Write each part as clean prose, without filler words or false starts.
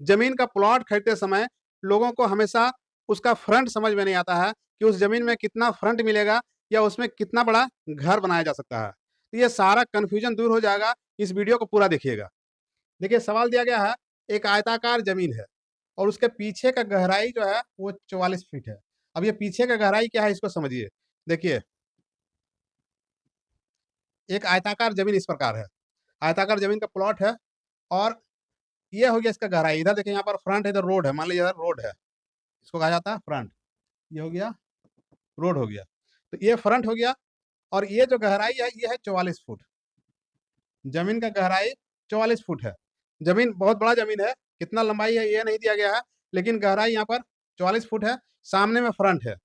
जमीन का प्लॉट खरीदते समय लोगों को हमेशा उसका फ्रंट समझ में नहीं आता है कि उस जमीन में कितना फ्रंट मिलेगा या उसमें कितना बड़ा घर बनाया जा सकता है। तो ये सारा कन्फ्यूजन दूर हो जाएगा, इस वीडियो को पूरा देखिएगा। देखिए सवाल दिया गया है, एक आयताकार जमीन है और उसके पीछे का गहराई जो है वो 44 फीट है। अब ये पीछे का गहराई क्या है इसको समझिए। देखिए, एक आयताकार जमीन इस प्रकार है, आयताकार जमीन का प्लॉट है और ये हो गया इसका गहराई। इधर देखिए यहाँ पर फ्रंट है, इधर रोड है, मान लीजिए इधर रोड है, इसको कहा जाता है फ्रंट। ये हो गया रोड हो गया, तो ये फ्रंट हो गया और ये जो गहराई है ये है 44 फुट। जमीन का गहराई 44 फुट है। जमीन बहुत बड़ा जमीन है, कितना लंबाई है ये नहीं दिया गया है, लेकिन गहराई यहाँ पर 44 फुट है। सामने में फ्रंट है।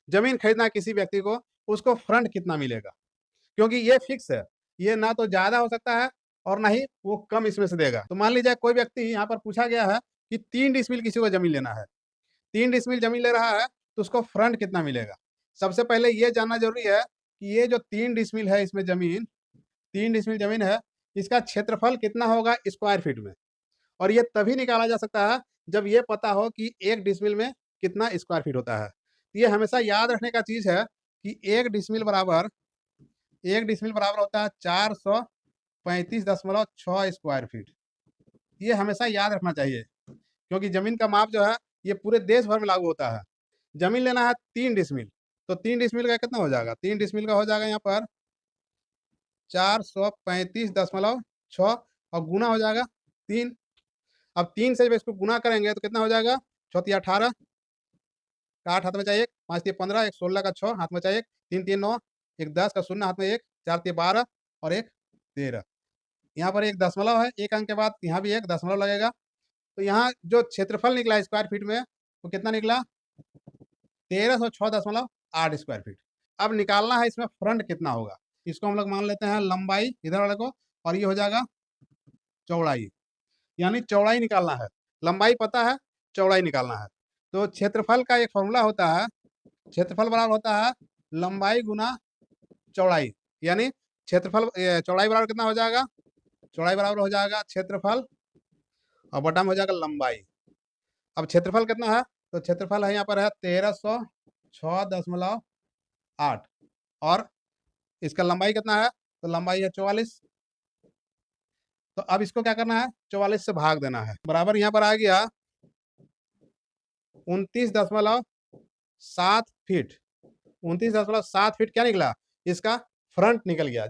जमीन खरीदना है किसी व्यक्ति को, उसको फ्रंट कितना मिलेगा, क्योंकि ये फिक्स है, ये ना तो ज्यादा हो सकता है और ना ही वो कम इसमें से देगा। तो मान लीजिए कोई व्यक्ति, यहाँ पर पूछा गया है कि 3 डिसमिल किसी को जमीन लेना है, 3 डिसमिल जमीन ले रहा है, तो उसको फ्रंट कितना मिलेगा। सबसे पहले ये जानना जरूरी है कि ये जो 3 डिसमिल है इसमें जमीन, 3 डिसमिल जमीन है, इसका क्षेत्रफल कितना होगा स्क्वायर फीट में। और ये तभी निकाला जा सकता है जब ये पता हो कि 1 डिसमिल में कितना स्क्वायर फीट होता है। तो ये हमेशा याद रखने का चीज है कि 1 डिसमिल बराबर होता है 435.6 स्क्वायर फीट। ये हमेशा याद रखना चाहिए, क्योंकि जमीन का माप जो है ये पूरे देश भर में लागू होता है। जमीन लेना है 3 डिसमिल, तो 3 डिसमिल का कितना हो जाएगा, 3 डिसमिल का हो जाएगा यहाँ पर 435.6 और गुना हो जाएगा 3। अब 3 से जब इसको गुना करेंगे तो कितना हो जाएगा, 6×3 = 18, 8 हाथ में चाहिए, 5×3 = 15, 1 16 का 6 हाथ में चाहिए, 3×3 = 9, 1 10 का 0 हाथ में 1, 4×3 = 12 और 1 13। यहाँ पर एक दशमलव है, एक अंक के बाद यहाँ भी एक दशमलव लगेगा। तो यहाँ जो क्षेत्रफल निकला स्क्वायर फीट में वो कितना निकला, 1306.8 स्क्वायर फीट। अब निकालना है इसमें फ्रंट कितना होगा। इसको हम लोग मान लेते हैं लंबाई इधर वाले को, और ये हो जाएगा चौड़ाई, यानी चौड़ाई निकालना है। लंबाई पता है, चौड़ाई निकालना है। तो क्षेत्रफल का एक फॉर्मूला होता है, क्षेत्रफल बराबर होता है लंबाई गुना चौड़ाई, यानी क्षेत्रफल चौड़ाई बराबर कितना हो जाएगा, चौड़ाई बराबर हो जाएगा क्षेत्रफल और बटा में हो जाएगा लंबाई। अब क्षेत्रफल कितना है, तो क्षेत्रफल है यहाँ पर है 1306.8 और इसका लंबाई कितना है, तो लंबाई है 44। तो अब इसको क्या करना है, 44 से भाग देना है, बराबर यहाँ पर आ गया 29.7 फीट। 29.7 फीट क्या निकला, इसका फ्रंट निकल गया।